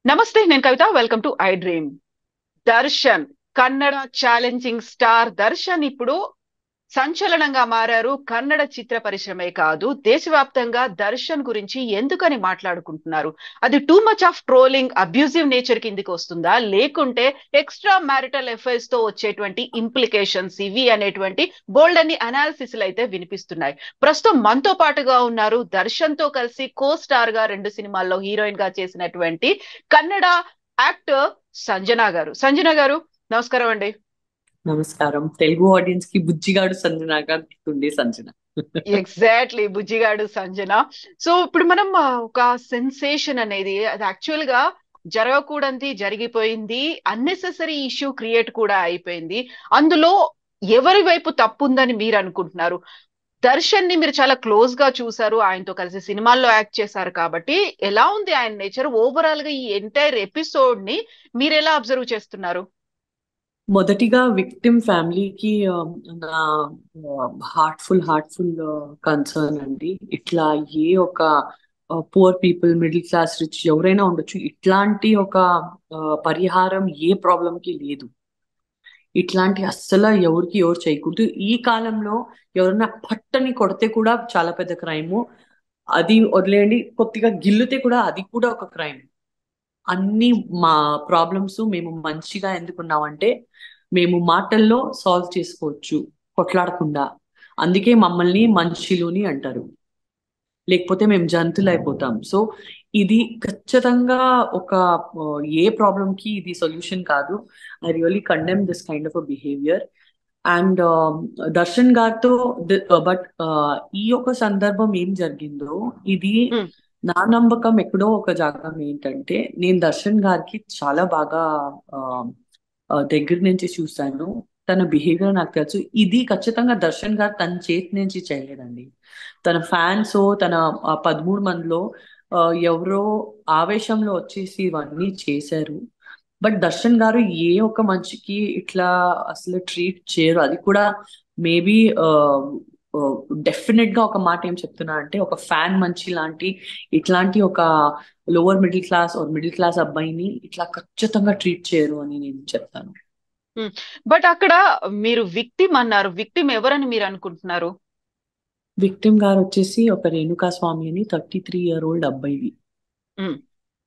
నమస్తే, నేను Kavitha. Welcome to iDream. Darshan, Kannada challenging star Darshan ఇప్పుడు సంచలనంగా మారారు. కన్నడ చిత్ర పరిశ్రమే కాదు, దేశవ్యాప్తంగా దర్శన్ గురించి ఎందుకని మాట్లాడుకుంటున్నారు? అది too much of trolling, abusive nature కిందికి వస్తుందా, లేకుంటే ఎక్స్ట్రా మ్యారిటల్ అఫైర్స్ తో వచ్చేటువంటి ఇంప్లికేషన్స్ ఇవి అనేటువంటి బోల్డ్ అని అనాలిసిస్ అయితే వినిపిస్తున్నాయి. ప్రస్తుతం మనతో పాటుగా ఉన్నారు దర్శన్ తో కలిసి కో స్టార్ గా 2 సినిమాల్లో హీరోయిన్ గా చేసినటువంటి కన్నడ యాక్టర్ సంజన గారు. సంజన గారు, నమస్కారం అండి. నమస్కారం. తెలుగు ఆడియన్స్ కి బుజ్జిగాడు సంజనాగా గుర్తుండే సంజన. ఎగ్జాక్ట్లీ, బుజ్జిగాడు సంజన. సో ఇప్పుడు మనం ఒక సెన్సేషన్ అనేది అది యాక్చువల్ గా జరగకూడనిది జరిగిపోయింది. అన్నెసెసరీ ఇష్యూ క్రియేట్ కూడా అయిపోయింది. అందులో ఎవరి వైపు తప్పు ఉందని మీరు అనుకుంటున్నారు? దర్శన్ ని మీరు చాలా క్లోజ్ గా చూసారు, ఆయనతో కలిసి సినిమాల్లో యాక్ట్ చేశారు కాబట్టి ఎలా ఉంది ఆయన నేచర్? ఓవరాల్ గా ఈ ఎంటైర్ ఎపిసోడ్ ని మీరు ఎలా అబ్జర్వ్ చేస్తున్నారు? మొదటిగా విక్టిమ్ ఫ్యామిలీకి నా హార్ట్ఫుల్ కన్సర్న్ అండి. ఇట్లా ఏ ఒక poor people, middle class, rich ఎవరైనా ఉండొచ్చు, ఇట్లాంటి ఒక పరిహారం ఏ ప్రాబ్లం కి లేదు. ఇట్లాంటి అస్సలు ఎవరికి ఎవరు చేయకూడదు. ఈ కాలంలో ఎవరన్నా పట్టని కొడితే కూడా చాలా పెద్ద క్రైము. అది వదిలేయండి, కొద్దిగా గిల్లితే కూడా అది కూడా ఒక క్రైమ్. అన్ని మా ప్రాబ్లమ్స్ మేము మంచిగా ఎందుకున్నామంటే మేము మాటల్లో సాల్వ్ చేసుకోవచ్చు, కొట్లాడకుండా. అందుకే మమ్మల్ని మనుషులుని అంటారు, లేకపోతే మేము జంతువులు అయిపోతాం. సో ఇది ఖచ్చితంగా ఒక ఏ ప్రాబ్లం కి ఇది సొల్యూషన్ కాదు. I really condemn this kind of a behaviour. And Darshan గారితో బట్ ఈ యొక్క సందర్భం ఏం జరిగిందో ఇది ఉమ్, నా నమ్మకం ఎక్కడో ఒక జాగం ఏంటంటే, నేను దర్శన్ గారికి చాలా బాగా ఆ, దగ్గర నుంచి చూశాను. తన బిహేవియర్ నాకు తెలుసు. ఇది ఖచ్చితంగా దర్శన్ గారు తన చేతి నుంచి చేయలేదండి. తన ఫ్యాన్స్, తన 13 మందిలో ఆ, ఎవరో ఆవేశంలో వచ్చేసి ఇవన్నీ చేశారు. బట్ దర్శన్ గారు ఏ ఒక్క మనిషికి ఇట్లా అసలు ట్రీట్ చేయరు. అది కూడా మేబీ డెఫినెట్ గా ఒక మాట ఏం చెప్తున్నా అంటే, ఒక ఫ్యాన్ మంచి లాంటి ఇట్లాంటి ఒక lower middle class or middle class అబ్బాయిని ఇట్లా ఖచ్చితంగా ట్రీట్ చేయరు అని నేను చెప్తాను. బట్ అక్కడ మీరు విక్టిమ్ అన్నారు. విక్టిమ్ ఎవరని మీరు అనుకుంటున్నారు? విక్టిమ్ గారు వచ్చేసి ఒక రేణుకా స్వామి అని 33-year-old అబ్బాయి. ఉమ్,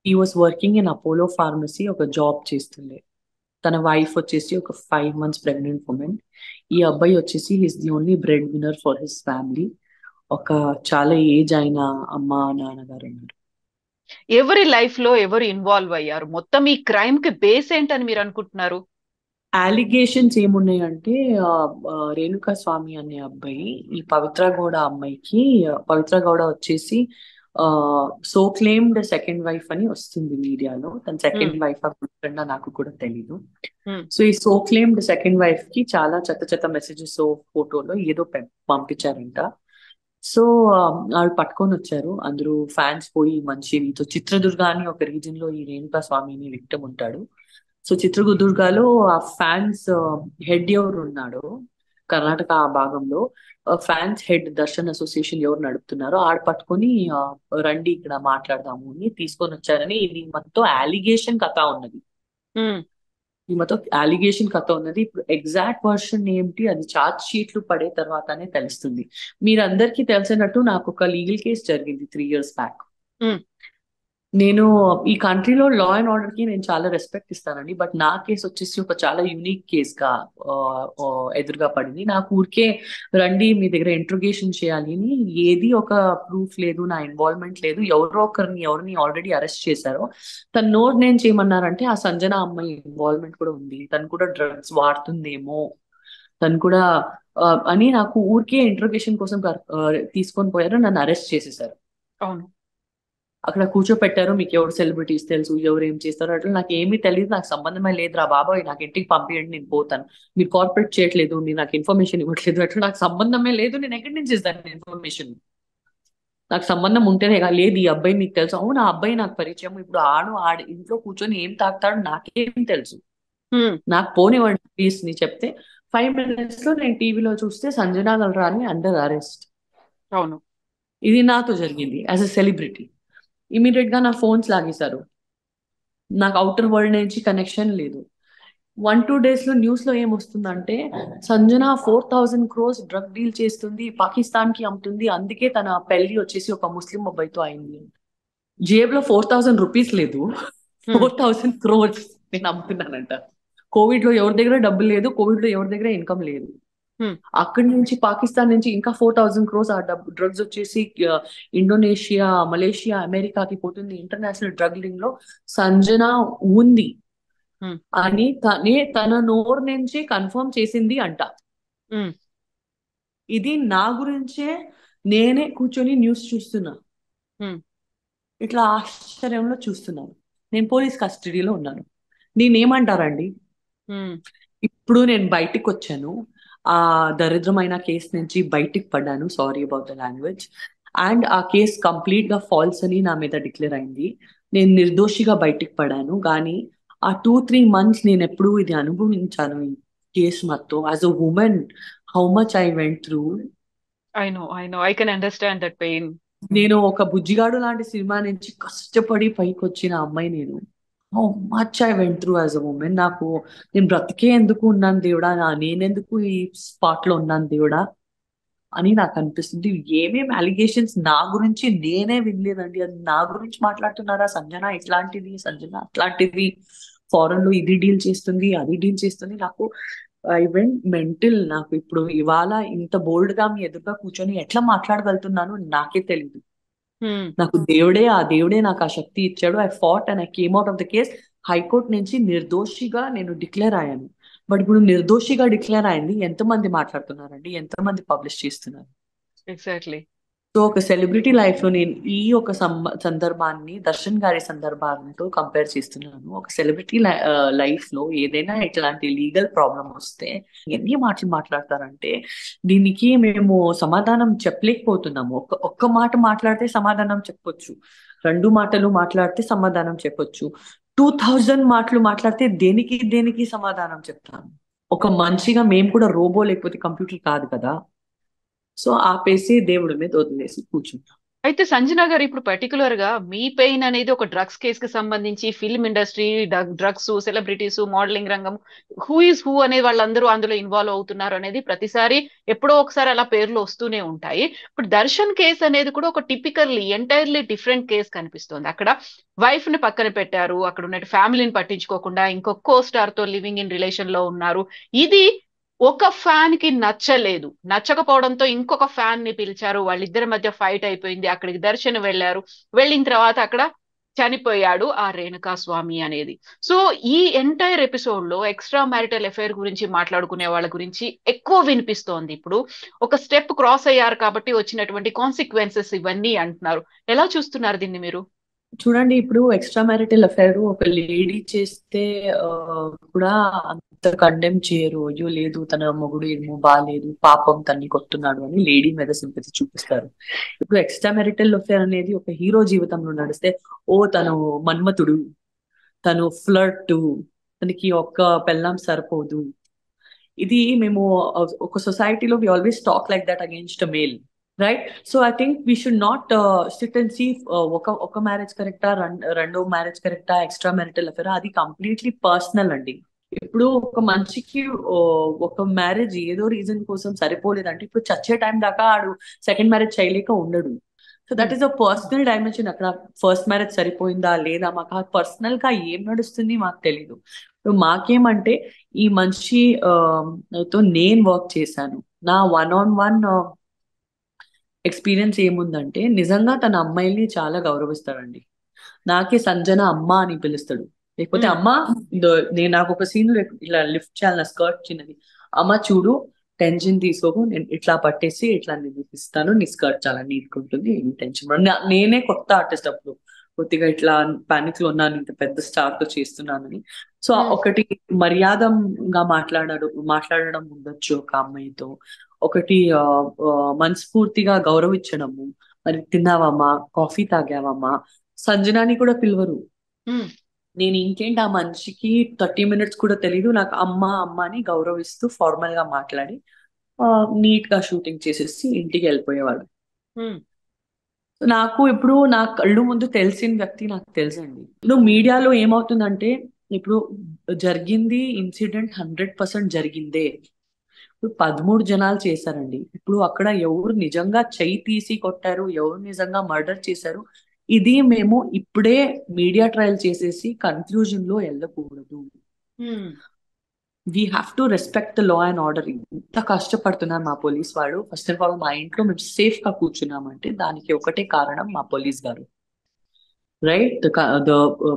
ఈ was working in Apollo pharmacy, ఒక జాబ్ చేస్తుండే. తన వైఫ్ వచ్చేసి ఒక 5 months ప్రెగ్నెంట్ ఉమెన్. ఈ అబ్బాయి వచ్చేసి his the only bread winner for his family. ఒక చాలా ఏజ్ అయిన అమ్మ నాన్నగారు ఉన్నారు. ఎవరి లైఫ్ లో ఎవరు ఇన్వాల్వ్ అయ్యారు? మొత్తం ఈ క్రైమ్ కి బేస్ ఏంటని మీరు అనుకుంటున్నారు? అలిగేషన్స్ ఏమున్నాయంటే, ఆ, రేణుకా స్వామి అనే అబ్బాయి ఈ పవిత్ర గౌడ అమ్మాయికి, పవిత్ర గౌడ వచ్చేసి సో క్లెయిమ్డ్ సెకండ్ వైఫ్ అని వస్తుంది మీడియాలో. తన ఉమ్, సెకండ్ వైఫ్ ఫ్రెండ్ నాకు కూడా తెలీదు. ఉమ్, సో ఈ సో క్లెయిమ్డ్ సెకండ్ వైఫ్ కి చాలా చెత్త చెత్త మెసేజెస్, ఫోటోలో ఏదో పంపించారంట. సో వాళ్ళు పట్టుకొని వచ్చారు. అందరూ ఫ్యాన్స్ పోయి మంచి నీతో చిత్రదుర్గ అని ఒక రీజన్ లో ఈ రేణుకా స్వామిని విక్టమ్ ఉంటాడు. సో చిత్రదుర్గలో ఆ ఫ్యాన్స్ హెడ్ ఎవరు ఉన్నాడో, కర్ణాటక ఆ భాగంలో ఫ్యాన్స్ హెడ్ దర్శన్ అసోసియేషన్ ఎవరు నడుపుతున్నారో ఆడ పట్టుకొని రండి ఇక్కడ మాట్లాడదాము అని తీసుకొని వచ్చారని ఇది మొత్తం అలిగేషన్ కథ ఉన్నది. ఉమ్, ఈ మొత్తం అలిగేషన్ కథ ఉన్నది. ఇప్పుడు ఎగ్జాక్ట్ వర్షన్ ఏంటి అది చార్జ్ షీట్లు పడే తర్వాతనే తెలుస్తుంది. మీరందరికీ తెలిసినట్టు నాకు ఒక లీగల్ కేసు జరిగింది 3 years బ్యాక్. ఉమ్, నేను ఈ కంట్రీలో లా అండ్ ఆర్డర్ కి నేను చాలా రెస్పెక్ట్ ఇస్తానండి. బట్ నా కేసు వచ్చేసి ఒక చాలా యూనిక్ కేస్ గా ఆ, ఆ, ఎదురుగా పడింది. నాకు ఊరికే రండి మీ దగ్గర ఇంట్రోగేషన్ చేయాలి అని, ఏది ఒక ప్రూఫ్ లేదు, నా ఇన్వాల్వ్మెంట్ లేదు. ఎవరో ఒకరిని ఎవరిని ఆల్రెడీ అరెస్ట్ చేశారో తను నోట్ నేను చేయమన్నారంటే ఆ సంజన అమ్మాయి ఇన్వాల్వ్మెంట్ కూడా ఉంది, తను కూడా డ్రగ్స్ వాడుతుందేమో, తను కూడా అని నాకు ఊరికే ఇంట్రోగేషన్ కోసం తీసుకొని పోయారు, నన్ను అరెస్ట్ చేసేసారు. అవును. అక్కడ కూర్చోపెట్టారు. మీకు ఎవరు సెలబ్రిటీస్ తెలుసు, ఎవరు ఏం చేస్తారు, అట్లా నాకు ఏమీ తెలియదు, నాకు సంబంధమే లేదురా బాబాయ్, నాకు ఇంటికి పంపించండి నేను పోతాను, మీరు కార్పొరేట్ చేయట్లేదు, మీరు నాకు ఇన్ఫర్మేషన్ ఇవ్వట్లేదు, అట్లా నాకు సంబంధమే లేదు, నేను ఎక్కడి నుంచి ఇస్తాను ఇన్ఫర్మేషన్? నాకు సంబంధం ఉంటేనే లేదు. ఈ అబ్బాయి మీకు తెలుసు, అవును ఆ అబ్బాయి నాకు పరిచయం, ఇప్పుడు ఆడి ఇంట్లో కూర్చొని ఏం తాగుతాడు నాకేం తెలుసు, ఉమ్, నాకు పోనివ్వండి ప్లీజ్ ని చెప్తే 5 minutes లో నేను టీవీలో చూస్తే సంజనా గల్రాని అండర్ అరెస్ట్. అవును. ఇది నాతో జరిగింది యాజ్ అ సెలబ్రిటీ. ఇమీడియట్ గా నా ఫోన్స్ లాగేశారు. నాకు అవుటర్ వరల్డ్ నుంచి కనెక్షన్ లేదు. 1-2 days లో న్యూస్ లో ఏమొస్తుందంటే సంజన 4,000 crores డ్రగ్ డీల్ చేస్తుంది, పాకిస్తాన్ కి అమ్ముతుంది, అందుకే తన పెళ్లి వచ్చేసి ఒక ముస్లిం అబ్బాయితో అయింది. జేబులో 4,000 రూపీస్ లేదు, హ్మ్. 4,000 crores నేను అమ్ముతున్నానంట. కోవిడ్ లో ఎవరి దగ్గర డబ్బులు లేదు, కోవిడ్ లో ఎవరి దగ్గర ఇన్కమ్ లేదు. హ్మ్. అక్కడి నుంచి పాకిస్తాన్ నుంచి ఇంకా 4,000 crores ఆ డ్రగ్స్ వచ్చేసి ఇండోనేషియా, మలేషియా, అమెరికాకి పోతుంది. ఇంటర్నేషనల్ డ్రగ్ లింక్ లో సంజన ఉంది హ్మ్. అని తన నోరు నుంచి కన్ఫర్మ్ చేసింది అంట. హ్మ్. ఇది నా గురించే నేనే కూర్చొని న్యూస్ చూస్తున్నా, హ్మ్. ఇట్లా ఆశ్చర్యంలో చూస్తున్నాను. నేను పోలీస్ కస్టడీలో ఉన్నాను. నేనేమంటారండి, హ్మ్. ఇప్పుడు నేను బయటికి వచ్చాను, ఆ దరిద్రమైన కేసు నుంచి బయటికి పడ్డాను, sorry about the language. And ఆ కేసు కంప్లీట్ గా ఫాల్స్ అని నా మీద డిక్లేర్ అయింది. నేను నిర్దోషిగా బయటికి పడాను. కానీ ఆ 2-3 months నేను ఎప్పుడు ఇది అనుభవించాను, ఈ కేసు మొత్తం as a women, how much I went through. I know. I can understand that pain. నేను ఒక బుజ్జిగాడు లాంటి సినిమా నుంచి కష్టపడి పైకి వచ్చిన అమ్మాయి నేను. How much I went through as a women. నేను బ్రతికే ఎందుకు ఉన్నాను దేవుడా, నేనెందుకు ఈ స్పాట్ లో ఉన్నాను దేవుడా అని నాకు అనిపిస్తుంది. ఏమేమి అలిగేషన్స్ నా గురించి నేనే వినలేదండి. అది నా గురించి మాట్లాడుతున్నారా, సంజన ఇట్లాంటిది, సంజన అట్లాంటిది, ఫారెన్ లో ఇది డీల్ చేస్తుంది, అది డీల్ చేస్తుంది. I went mental. నాకు ఇప్పుడు ఇవాళ ఇంత బోల్డ్ గా మీ ఎదురుగా కూర్చొని ఎట్లా మాట్లాడగలుగుతున్నాను నాకే తెలియదు. హ్మ్. నాకు ఆ దేవుడే నాకు ఆ శక్తి ఇచ్చాడు. I fought and I came out of the case. High court నుంచి నిర్దోషిగా నేను డిక్లేర్ అయ్యాను. బట్ ఇప్పుడు నిర్దోషిగా డిక్లేర్ అయింది ఎంతమంది మాట్లాడుతున్నారండి, ఎంతమంది పబ్లిష్ చేస్తున్నారు? ఎగ్జాక్ట్లీ. సో ఒక సెలబ్రిటీ లైఫ్ లో నేను ఈ ఒక సందర్భాన్ని దర్శన్ గారి సందర్భాలతో కంపేర్ చేస్తున్నాను. ఒక సెలబ్రిటీ లైఫ్ లో ఏదైనా ఇట్లాంటి లీగల్ ప్రాబ్లం వస్తే ఎన్ని మాటలు మాట్లాడతారంటే దీనికి మేము సమాధానం చెప్పలేకపోతున్నాము. ఒక్క మాట మాట్లాడితే సమాధానం చెప్పొచ్చు, 2 మాటలు మాట్లాడితే సమాధానం చెప్పొచ్చు, 2,000 మాటలు మాట్లాడితే దేనికి దేనికి సమాధానం చెప్తాను. ఒక మనిషిగా మేము కూడా రోబో లేకపోతే కంప్యూటర్ కాదు కదా. సో ఆపేసి దేవుడి మీద వదిలేసి కూర్చుంటాం. అయితే సంజన గారు ఇప్పుడు పర్టికులర్ గా మీ పెయిన్ అనేది ఒక డ్రగ్స్ కేసు కి సంబంధించి film industry, drugs, celebrities, modelling రంగం, హూ ఇస్ హూ అనే వాళ్ళందరూ అందులో ఇన్వాల్వ్ అవుతున్నారు అనేది ప్రతిసారి ఎప్పుడో ఒకసారి అలా పేర్లు వస్తూనే ఉంటాయి. ఇప్పుడు దర్శన్ కేసు అనేది కూడా ఒక టిపికల్లీ ఎంటైర్లీ డిఫరెంట్ కేసు కనిపిస్తోంది. అక్కడ వైఫ్ ని పక్కన పెట్టారు, అక్కడ ఉన్న ఫ్యామిలీని పట్టించుకోకుండా ఇంకొక కో స్టార్ తో లివింగ్ ఇన్ రిలేషన్ లో ఉన్నారు. ఇది ఒక ఫ్యాన్ కి నచ్చలేదు, నచ్చకపోవడంతో ఇంకొక ఫ్యాన్ ని పిలిచారు, వాళ్ళిద్దరి మధ్య ఫైట్ అయిపోయింది, అక్కడికి దర్శన్ వెళ్ళారు. వెళ్ళిన తర్వాత అక్కడ చనిపోయాడు ఆ రేణుకా స్వామి అనేది. సో ఈ ఎంటైర్ ఎపిసోడ్ లో ఎక్స్ట్రా మ్యారిటల్ అఫైర్ గురించి మాట్లాడుకునే వాళ్ళ గురించి ఎక్కువ వినిపిస్తోంది. ఇప్పుడు ఒక స్టెప్ క్రాస్ అయ్యారు కాబట్టి వచ్చినటువంటి కాన్సిక్వెన్సెస్ ఇవన్నీ అంటున్నారు. ఎలా చూస్తున్నారు దీన్ని మీరు? చూడండి, ఇప్పుడు ఎక్స్ట్రా మ్యారిటల్ అఫైర్ ఒక లేడీ చేస్తే ఆ, కూడా అంత కండెమ్ చేయరు. అయ్యో లేదు తన మొగుడు ఏమో బాగాలేదు, పాపం తన్ని కొట్టున్నాడు అని లేడీ మీద సింపతి చూపిస్తారు. ఇప్పుడు ఎక్స్ట్రా మ్యారిటల్ అఫైర్ అనేది ఒక హీరో జీవితంలో నడిస్తే, ఓ తను మన్మథుడు, తను ఫ్లర్ట్, తనకి ఒక్క పెళ్ళాం సరిపోదు. ఇది మేము ఒక సొసైటీలో we always talk like that against a male, right? So I think we should not sit and see ఒక మ్యారేజ్ కరెక్టా, రెండో మ్యారేజ్ కరెక్టా, ఎక్స్ట్రా మ్యారిటల్ అఫేర్, అది కంప్లీట్లీ పర్సనల్ అండి. ఇప్పుడు ఒక మనిషికి ఒక మ్యారేజ్ ఏదో రీజన్ కోసం సరిపోలేదంటే ఇప్పుడు చచ్చే టైం దాకా ఆడు సెకండ్ మ్యారేజ్ చేయలేక ఉండడు. So that is a personal dimension. అక్కడ ఫస్ట్ మ్యారేజ్ సరిపోయిందా లేదా, మాకు పర్సనల్ గా ఏం నడుస్తుంది మాకు తెలీదు. ఇప్పుడు మాకేమంటే ఈ మనిషి తో నేను వర్క్ చేశాను. నా 1-on-1 ఎక్స్పీరియన్స్ ఏముందంటే నిజంగా తన అమ్మాయిల్ని చాలా గౌరవిస్తాడండి. నాకే సంజన అమ్మ అని పిలుస్తాడు. లేకపోతే అమ్మ, నేను నాకు ఒక సీన్ ఇలా లిఫ్ట్ చేయాలి, నా స్కర్ట్ చిన్నది, అమ్మ చూడు టెన్షన్ తీసుకోకు, నేను ఇట్లా పట్టేసి ఇట్లా నేను ఇస్తాను, నీ స్కర్ట్ చాలా నీట్ గా ఉంటుంది, ఏం టెన్షన్ నేనే కొత్త ఆర్టిస్ట్ అప్పుడు, కొద్దిగా ఇట్లా పానిక్ లో ఉన్నాను, ఇంత పెద్ద స్టార్ తో చేస్తున్నానని. సో ఒకటి మర్యాదగా మాట్లాడడం ఉండొచ్చు ఒక అమ్మాయితో. ఒకటి మనస్ఫూర్తిగా గౌరవించడము. మరి తిన్నావమ్మా, కాఫీ తాగావమ్మా, సంజనాని కూడా పిలవరు. నేను ఇంకేంటి ఆ మనిషికి 30 minutes కూడా తెలీదు, నాకు అమ్మ అమ్మ అని గౌరవిస్తూ ఫార్మల్ గా మాట్లాడి నీట్ గా షూటింగ్ చేసేసి ఇంటికి వెళ్ళిపోయేవాడు. నాకు ఇప్పుడు నా కళ్ళు ముందు తెలిసిన వ్యక్తి నాకు తెలుసండి. ఇప్పుడు మీడియాలో ఏమవుతుందంటే ఇప్పుడు జరిగింది ఇన్సిడెంట్ 100% జరిగిందే. ఇప్పుడు 13 జనాలు చేశారండి. ఇప్పుడు అక్కడ ఎవరు నిజంగా చెయ్యి తీసి కొట్టారు, ఎవరు నిజంగా మర్డర్ చేశారు, ఇది మేము ఇప్పుడే మీడియా ట్రయల్ చేసేసి కన్క్లూజన్ లో వెళ్ళకూడదు. We have to respect the law and order. ఇంత కష్టపడుతున్నారు మా పోలీస్ వాళ్ళు. ఫస్ట్ ఆఫ్ ఆల్ మా ఇంట్లో మేము సేఫ్ గా కూర్చున్నామంటే దానికి ఒకటే కారణం మా పోలీస్ గారు. Right, the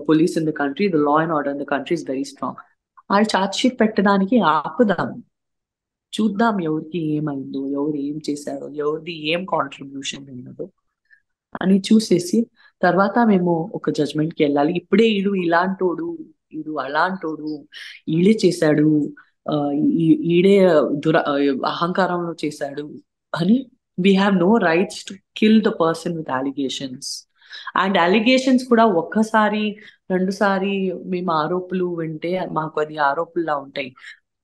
police in the country, the law and order in the country is very strong. వాళ్ళు ఛార్జ్ షీట్ పెట్టడానికి ఆపుదాం, చూద్దాం ఎవరికి ఏమైందో, ఎవరు ఏం చేశారో, ఎవరిది ఏం కాంట్రిబ్యూషన్ ఉన్నదో అని చూసేసి తర్వాత మేము ఒక జడ్జ్మెంట్ కి వెళ్ళాలి. ఇప్పుడే ఈడు ఇలాంటోడు, ఈడు అలాంటోడు, ఈడే చేశాడు, ఆ, ఈడే అహంకారంలో చేశాడు అని we have no rights to kill the person with allegations. And allegations కూడా ఒక్కసారి రెండుసారి మేము ఆరోపణలు వింటే మాకు అది ఆరోపణలా ఉంటాయి.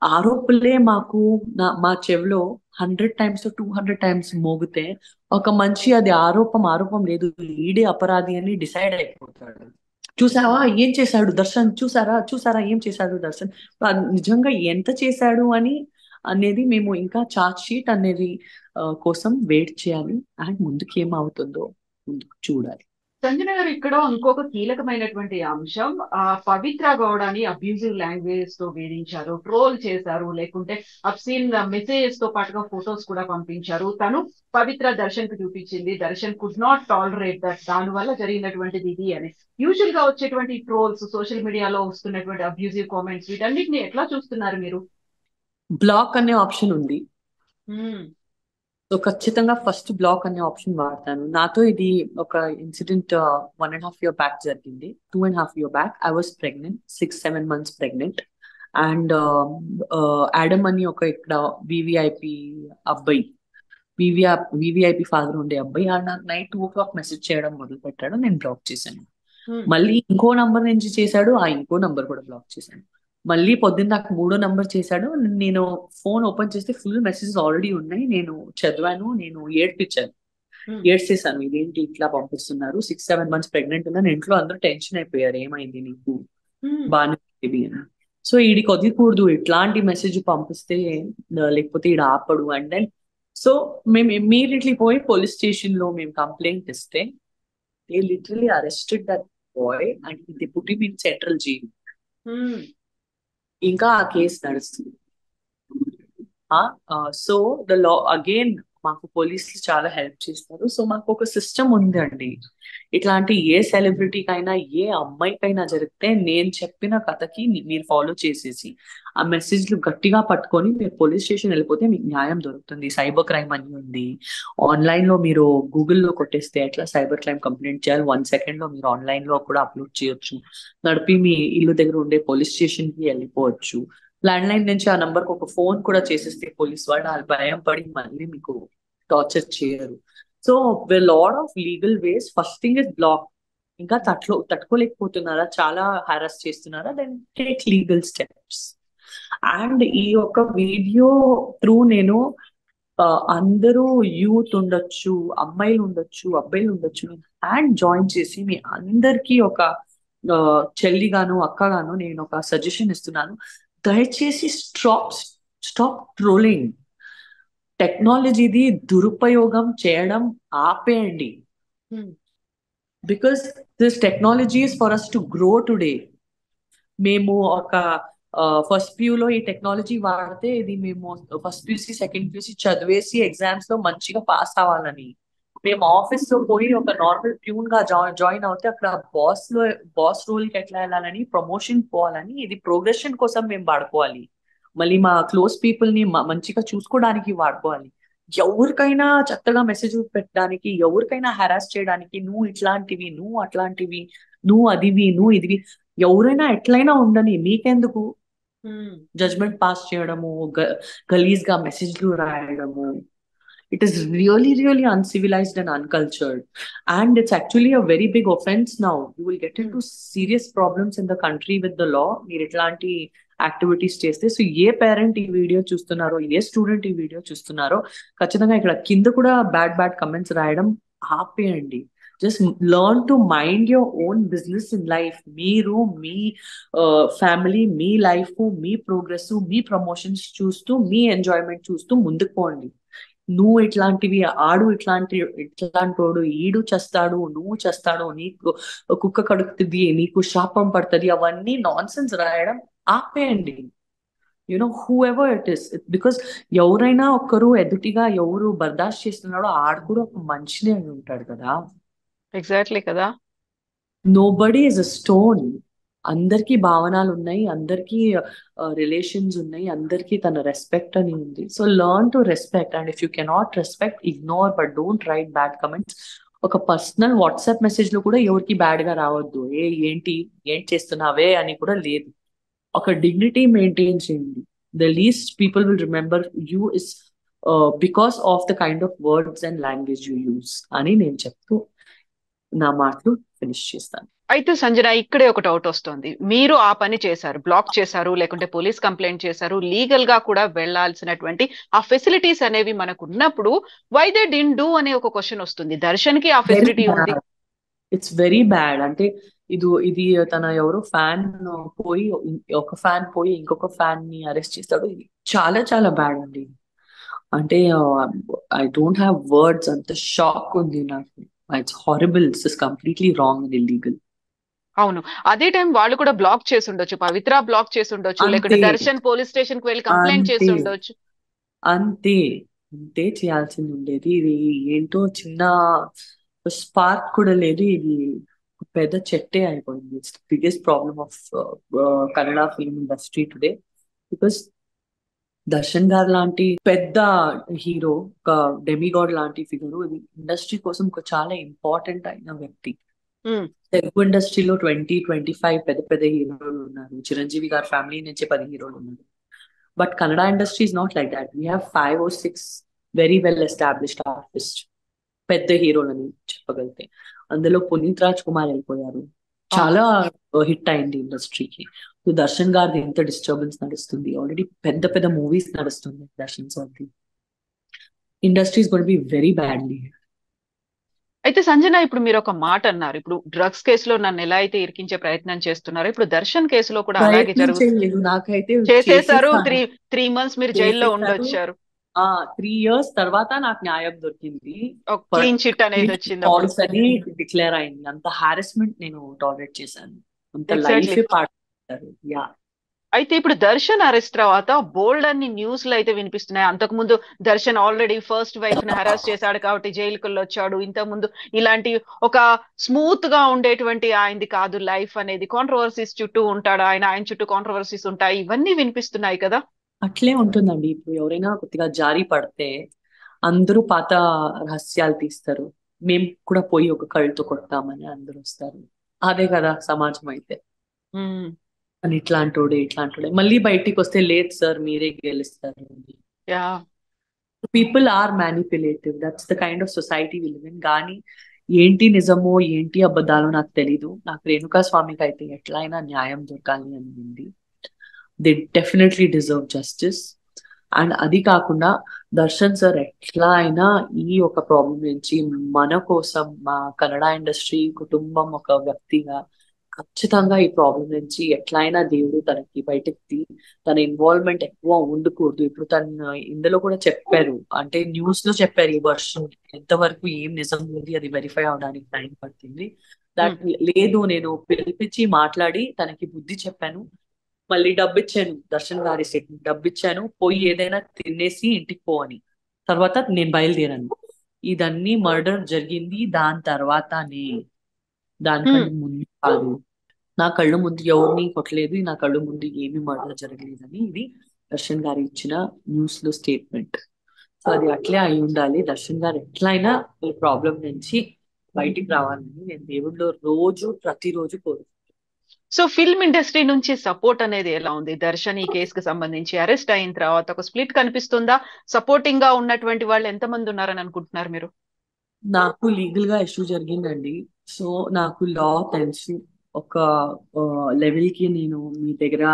ఆరోపణలే మాకు మా చెవిలో 100 టైమ్స్ 200 టైమ్స్ మోగితే ఒక మనిషి అది ఆరోపం లేదు, ఈడే అపరాధి అని డిసైడ్ అయిపోతాడు. చూసావా ఏం చేశాడు దర్శన్, చూసారా ఏం చేశాడు దర్శన్, నిజంగా ఎంత చేశాడు అని అనేది మేము ఇంకా ఛార్జ్ షీట్ అనేది కోసం వెయిట్ చేయాలి. అండ్ ముందుకు ఏమవుతుందో ముందుకు చూడాలి. సంజన గారు, ఇక్కడ ఇంకొక కీలకమైనటువంటి అంశం, పవిత్ర గౌడని అబ్యూజివ్ లాంగ్వేజ్ తో వేధించారు, ట్రోల్ చేశారు, లేకుంటే అబ్సీన్ మెసేజెస్ తో పాటుగా ఫొటోస్ కూడా పంపించారు. తను పవిత్ర దర్శన్ కు చూపించింది, Darshan could not tolerate that, దాని వల్ల జరిగినటువంటిది ఇది అని. యూజువల్ గా వచ్చేటువంటి ట్రోల్స్, సోషల్ మీడియాలో వస్తున్నటువంటి అబ్యూజివ్ కామెంట్స్, వీటన్నిటిని ఎట్లా చూస్తున్నారు మీరు? బ్లాక్ అనే ఆప్షన్ ఉంది. సో ఖచ్చితంగా ఫస్ట్ బ్లాక్ అనే ఆప్షన్ వాడతాను. నాతో ఇది ఒక ఇన్సిడెంట్ 1.5 year బ్యాక్ జరిగింది. 2.5 year back I was pregnant, 6-7 months pregnant. And Adam అని ఒక ఇక్కడ వివిఐపి అబ్బాయి, వివిఐపి ఫాదర్ ఉండే అబ్బాయి నాకు నైట్ 2 o'clock మెసేజ్ చేయడం మొదలు పెట్టాడు. నేను బ్లాక్ చేశాను. మళ్ళీ ఇంకో నంబర్ నుంచి చేశాడు, ఆ ఇంకో నంబర్ కూడా బ్లాక్ చేశాను. మళ్ళీ పొద్దున్న నాకు 3వ నంబర్ చేశాడు. నేను ఫోన్ ఓపెన్ చేస్తే ఫుల్ మెసేజెస్ ఆల్రెడీ ఉన్నాయి. నేను చదివాను, నేను ఏడ్చేసాను. ఇదేంటి ఇట్లా పంపిస్తున్నారు, 6-7 months ప్రెగ్నెంట్ ఉన్నాను, ఇంట్లో అందరూ టెన్షన్ అయిపోయారు, ఏమైంది నీకు, బాగా బేబీ అని. సో ఈడికి వదిలికూడదు, ఇట్లాంటి మెసేజ్ పంపిస్తే లేకపోతే ఈడ ఆపడు. అండ్ దెన్ సో మేము ఇమ్మీడియట్లీ పోయి పోలీస్ స్టేషన్ లో మేము కంప్లైంట్ ఇస్తే they literally arrested that boy and they put him in central jail. ఇంకా ఆ కేసు నడుస్తుంది. సో ద లా అగైన్ మాకు పోలీసులు చాలా హెల్ప్ చేస్తారు. సో మాకు ఒక సిస్టమ్ ఉంది అండి. ఇట్లాంటి ఏ సెలబ్రిటీకైనా ఏ అమ్మాయికైనా జరిగితే నేను చెప్పిన కథకి మీరు ఫాలో చేసేసి ఆ మెసేజ్లు గట్టిగా పట్టుకొని మీరు పోలీస్ స్టేషన్ వెళ్ళిపోతే మీకు న్యాయం దొరుకుతుంది. సైబర్ క్రైమ్ అని ఉంది ఆన్లైన్ లో, మీరు గూగుల్లో కొట్టేస్తే ఎట్లా సైబర్ క్రైమ్ కంప్లైంట్ చేయాలి 1 second లో మీరు ఆన్లైన్ లో కూడా అప్లోడ్ చేయొచ్చు. నడిపి మీ ఇల్లు దగ్గర ఉండే పోలీస్ స్టేషన్ కి వెళ్ళిపోవచ్చు. ల్యాండ్ లైన్ నుంచి ఆ నంబర్ కి ఒక ఫోన్ కూడా చేసేస్తే పోలీస్ వాళ్ళు వాళ్ళు భయం పడి మళ్ళీ మీకు టార్చర్ చేయరు. So lot of legal ways. First thing is block. ఇంకా తట్టుకోలేకపోతున్నారా, చాలా హారాస్ చేస్తున్నారా, then take legal steps. And ఈ యొక్క వీడియో త్రూ నేను అందరూ యూత్ ఉండొచ్చు, అమ్మాయిలు ఉండొచ్చు, అబ్బాయిలు ఉండొచ్చు, హ్యాండ్ జాయిన్ చేసి మీ అందరికీ ఒక చెల్లిగాను అక్కగాను నేను ఒక సజెషన్ ఇస్తున్నాను. దయచేసి స్టాప్ ట్రోలింగ్. టెక్నాలజీది దురుపయోగం చేయడం ఆపేయండి. Because this technology is for us to grow today. మేము ఒక ఫస్ట్ ప్యూలో ఈ టెక్నాలజీ వాడితే ఇది మేము ఫస్ట్ ప్యూసీ సెకండ్ ప్యూసీ చదివేసి ఎగ్జామ్స్ లో మంచిగా పాస్ అవ్వాలని. మేము ఆఫీస్ లో పోయి ఒక నార్మల్ ప్యూన్ గా జాయిన్ అవుతే అక్కడ బాస్ రోల్ కి ఎట్లా వెళ్ళాలని, ప్రమోషన్ పోవాలని, ఇది ప్రోగ్రెషన్ కోసం మేము వాడుకోవాలి. మళ్ళీ మా క్లోజ్ పీపుల్ ని మంచిగా చూసుకోవడానికి వాడుకోవాలి. ఎవరికైనా చెత్తగా మెసేజ్ పెట్టడానికి, ఎవరికైనా హెరాస్ చేయడానికి, నువ్వు ఇట్లాంటివి, నువ్వు అట్లాంటివి, నువ్వు అదివి, నువ్వు ఇదివి, ఎవరైనా ఎట్లయినా ఉండని, మీకెందుకు జడ్జ్మెంట్ పాస్ చేయడము, గలీజ్ గా మెసేజ్లు రాయడము. It is really uncivilized and uncultured, and it's actually a very big offense now. You will get into serious problems in the country with the law మీరు ఇట్లాంటి యాక్టివిటీస్ చేస్తే. సో ఏ పేరెంట్ ఈ video చూస్తున్నారో, ఏ స్టూడెంట్ ఈ video చూస్తున్నారో ఖచ్చితంగా ఇక్కడ కింద కూడా బ్యాడ్ కమెంట్స్ రాయడం ఆపేయండి. Just learn to mind your own business in life. మీరు మీ ఫ్యామిలీ, మీ లైఫ్, మీ ప్రోగ్రెస్, మీ ప్రమోషన్స్ చూస్తూ, మీ ఎంజాయ్మెంట్ చూస్తూ ముందుకు పోండి. నువ్వు ఇట్లాంటివి, ఆడు ఇట్లాంటోడు, ఈడు చేస్తాడు, నువ్వు చేస్తాడు, నీకు కుక్క కడుగుతుంది, నీకు శాపం పడుతుంది, అవన్నీ నాన్ సెన్స్ రాయడం ఆపేయండి. Who ever it is, because ఎవరైనా ఒక్కరు ఎదుటిగా ఎవరు బర్దాష్ చేస్తున్నాడో ఆడు కూడా ఒక మనిషినే అయి ఉంటాడు కదా. ఎగ్జాక్ట్లీ కదా. Nobody is a stone. అందరికీ భావనలు ఉన్నాయి, అందరికీ రిలేషన్స్ ఉన్నాయి, అందరికీ తన రెస్పెక్ట్ అని ఉంది. So learn to respect, and if you cannot respect, ignore, but don't write bad comments. ఒక పర్సనల్ వాట్సాప్ మెసేజ్ లో కూడా ఎవరికి బ్యాడ్ గా రావద్దు. ఏం చేస్తున్నావే అని కూడా లేదు. ఒక డిగ్నిటీ మెయింటైన్ చేయండి. The least people will remember you is because of the kind of words and language you use అని నేను చెప్తూ నా మాటలు ఫినిష్ చేస్తాను. అయితే సంజన, ఇక్కడే ఒక డౌట్ వస్తుంది. మీరు ఆ పని చేశారు, బ్లాక్ చేశారు, లేకుంటే పోలీస్ కంప్లైంట్ చేశారు, లీగల్ గా కూడా వెళ్లాల్సినటువంటి ఆ ఫెసిలిటీస్ అనేవి మనకు ఉన్నప్పుడు వై దే డిడ్ డూ అనే ఒక క్వశ్చన్ వస్తుంది. దర్శన్ కి ఆ వెరీ ఫెసిలిటీ ఉంది. బ్యాడ్. It's very bad. అంటే ఇది తన ఎవరో ఫ్యాన్ పోయి, ఒక ఫ్యాన్ పోయి ఇంకొక ఫ్యాన్ ని అరెస్ట్ చేస్తాడు. ఇది చాలా చాలా బ్యాడ్ అండి. అంటే ఐ డోంట్ హ్యావ్ వర్డ్స్. అంత షాక్ ఉంది నాకు. It's horrible. It's completely wrong and illegal. అవును, అదే టైం వాళ్ళు కూడా బ్లాక్ చేసి ఉండొచ్చు, పవిత్ర బ్లాక్ చేసి ఉండొచ్చు, లేకుంటే అంతే దర్శన్ పోలీస్ స్టేషన్ కి వెళ్ళి కంప్లైంట్ చేసి అంతే ఉండొచ్చు. అంతే అంతే చేయాల్సింది ఉండేది. ఇది ఏంటో చిన్న స్పార్క్ కూడా లేదు. ఇది పెద్ద చెట్టే అయిపోయింది. It's biggest problem of Kannada film industry today. Because Darshan గారు లాంటి పెద్ద హీరో, ఒక డెమిగాడ్ లాంటి ఫిగర్, ఇది ఇండస్ట్రీ కోసం ఒక చాలా ఇంపార్టెంట్ అయిన వ్యక్తి. ఉమ్, తెలుగు ఇండస్ట్రీలో 25 పెద్ద పెద్ద హీరోలు ఉన్నారు. చిరంజీవి గారి ఫ్యామిలీ నుంచి 10 హీరోలు ఉన్నారు. But Kannada industry is not like that. We have 5 or 6 very well established artist, పెద్ద హీరోలని చెప్పగలిగితే. అందులో పునీత్ రాజ్ కుమార్ వెళ్ళిపోయారు, అవును. చాలా హిట్ అయింది ఇండస్ట్రీకి. దర్శన్ గారిది ఎంత డిస్టర్బెన్స్ నడుస్తుంది. ఆల్రెడీ పెద్ద పెద్ద మూవీస్ నడుస్తుంది దర్శన్ సార్ది. Industry is going to be very badly. అయితే సంజన, ఇప్పుడు మీరు ఒక మాట అన్నారు, ఇప్పుడు డ్రగ్స్ కేసులో నన్ను ఎలా అయితే ఇరికించే ప్రయత్నం చేస్తున్నారో, ఇప్పుడు దర్శన్ కేసులో కూడా అలాగే ప్రయత్నం జరుగుతుంది. చేయలేదు, నాకైతే చేసేసారు. చేసేసాను. త్రీ మంత్స్ మీరు జైల్లో చేసేసారు. ఉండొచ్చారు. 3 years తర్వాత నాకు న్యాయం దొరికింది. ఒక క్లీన్ చిట్ అనేది వచ్చింది అప్పుడు. ఫాల్స్ అని డిక్లేర్ అయింది. అంత హారెస్మెంట్ నేను టాలరేట్ చేశాను. అంత ఎగ్జాక్ట్లీ. లైఫే పాడుతారు. యా. అయితే ఇప్పుడు దర్శన్ అరెస్ట్ తర్వాత బోల్డ్ అన్ని న్యూస్లు అయితే వినిపిస్తున్నాయి. అంతకుముందు దర్శన్ ఆల్రెడీ ఫస్ట్ వైఫ్ ని హరాస్ చేశాడు కాబట్టి జైలుకి వచ్చాడు. ఇంతకుముందు ఇలాంటి ఒక స్మూత్ గా ఉండేటువంటి ఆయనది కాదు లైఫ్ అనేది, కాంట్రవర్సీస్ చుట్టూ ఉంటాడు ఆయన, ఆయన చుట్టూ కాంట్రవర్సీస్ ఉంటాయి, ఇవన్నీ వినిపిస్తున్నాయి కదా. అట్లే ఉంటుందండి. ఇప్పుడు ఎవరైనా కొద్దిగా జారి పడితే అందరూ పాత రహస్యాలు తీస్తారు. మేము కూడా పోయి ఒక కళ్ళతో కొడతామని అందరూ వస్తారు. అదే కదా సమాజం అయితే. ఉమ్, అని ఇట్లాంటోడే మళ్ళీ బయటికి వస్తే లేదు సార్ మీరే గెలుస్తారు. Yeah. People are manipulative. That's the kind of society we live in. కానీ ఏంటి నిజమో ఏంటి అబద్ధాలో నాకు తెలీదు. నాకు రేణుకా స్వామికి అయితే ఎట్లయినా న్యాయం దొరకాలి అని ఉంది. They definitely deserve justice. And అది కాకుండా దర్శన్ సార్ ఎట్లా అయినా ఈ ఒక ప్రాబ్లం నుంచి మన కోసం, మా కన్నడ ఇండస్ట్రీ కుటుంబం ఒక వ్యక్తిగా ఖచ్చితంగా ఈ ప్రాబ్లం నుంచి ఎట్లయినా దేవుడు తనకి బయటకి, తన ఇన్వాల్వ్మెంట్ ఎక్కువ ఉండకూడదు. ఇప్పుడు తను ఇందులో కూడా చెప్పారు, అంటే న్యూస్ లో చెప్పారు, ఈ వర్షం ఎంతవరకు ఏం నిజం ఉంది అది వెరిఫై అవడానికి టైం పడుతుంది. దట్ లేదు, నేను పిలిపించి మాట్లాడి తనకి బుద్ధి చెప్పాను, మళ్ళీ డబ్బు ఇచ్చాను, దర్శన్ గారి సెట్ డబ్బు ఇచ్చాను, పోయి ఏదైనా తినేసి ఇంటికి పో అని. తర్వాత నేను బయలుదేరాను. ఇదన్నీ మర్డర్ జరిగింది దాని తర్వాతనే, దానికంటే ముందు కాదు. నా కళ్ళు ముందు ఎవరిని కొట్టలేదు, నా కళ్ళు ముందు ఏమి మర్డర్ జరగలేదని ఇది దర్శన్ గారు ఇచ్చిన న్యూస్ లో స్టేట్మెంట్. సో అది అట్లే అయి ఉండాలి. దర్శన్ గారు ఎట్లయినా ఈ ప్రాబ్లం నుంచి బయటికి రావాలని నేను దేవుడిలో ప్రతిరోజు కోరు. సో ఫిల్మ్ ఇండస్ట్రీ నుంచి సపోర్ట్ అనేది ఎలా ఉంది దర్శన్ ఈ కేసుకు సంబంధించి? అరెస్ట్ అయిన తర్వాత ఒక స్ప్లిట్ కనిపిస్తుందా? సపోర్టింగ్ గా ఉన్నటువంటి వాళ్ళు ఎంతమంది ఉన్నారని అనుకుంటున్నారు మీరు? నాకు లీగల్ గా ఇష్యూ జరిగిందండి. సో నాకు లా తెలుసు. ఒక లెవెల్ కి నేను మీ దగ్గర,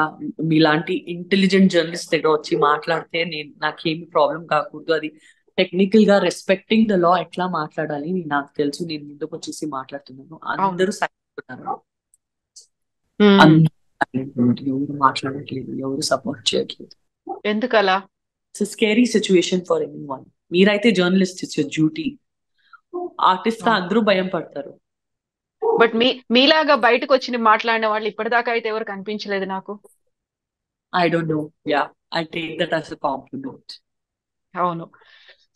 మీలాంటి ఇంటెలిజెంట్ జర్నలిస్ట్ దగ్గర వచ్చి మాట్లాడితే నాకేమి ప్రాబ్లం కాకూడదు. అది టెక్నికల్ గా రెస్పెక్టింగ్ ద లా ఎట్లా మాట్లాడాలి నాకు తెలుసు. నేను ముందుకు వచ్చేసి మాట్లాడుతున్నాను. అవును. అందరూ సైలెంట్ ఉన్నారు. ఉమ్. అందరూ silent ఉన్నారు. ఎవరు మాట్లాడట్లేదు, ఎవరు సపోర్ట్ చేయట్లేదు. ఎందుకలా? It's scary situation for anyone. మీరైతే journalist, it's your duty. Artist గా అందరూ భయం పడతారు. బట్ మీలాగా బయటకు వచ్చి మాట్లాడిన వాళ్ళు ఇప్పటిదాకా అయితే ఎవరు కనిపించలేదు నాకు. I don't know. Yeah, I take that as a compliment. అవును.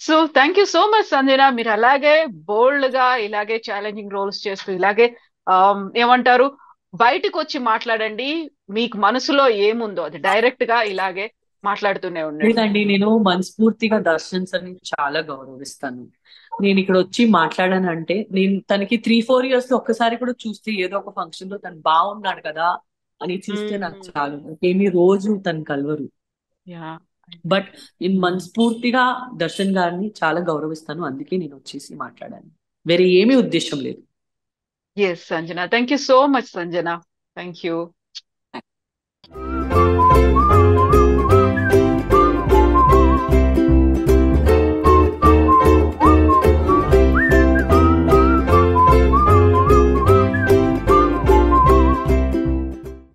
So thank you so much Sanjana. మీరు అలాగే బోల్డ్ గా ఇలాగే ఛాలెంజింగ్ రోల్స్ చేస్తూ ఇలాగే ఏమంటారు, బయటకు వచ్చి మాట్లాడండి. మీకు మనసులో ఏముందో అది డైరెక్ట్ గా ఇలాగే మాట్లాడుతూనే ఉండండి. లేదండి, నేను మనస్ఫూర్తిగా దర్శన్ సార్ని చాలా గౌరవిస్తాను. నేను ఇక్కడ వచ్చి మాట్లాడానంటే, నేను తనకి 3-4 years లో ఒక్కసారి కూడా చూస్తే, ఏదో ఒక ఫంక్షన్ లో తను బాగున్నాడు కదా అని చూస్తే నాకు చాలు. ఏమి రోజు తను కలవరు. యా. బట్ నేను మనస్ఫూర్తిగా దర్శన్ గారిని చాలా గౌరవిస్తాను. అందుకే నేను వచ్చేసి మాట్లాడాను. వేరే ఏమీ ఉద్దేశం లేదు. Yes Sanjana, thank you so much Sanjana. Thank you.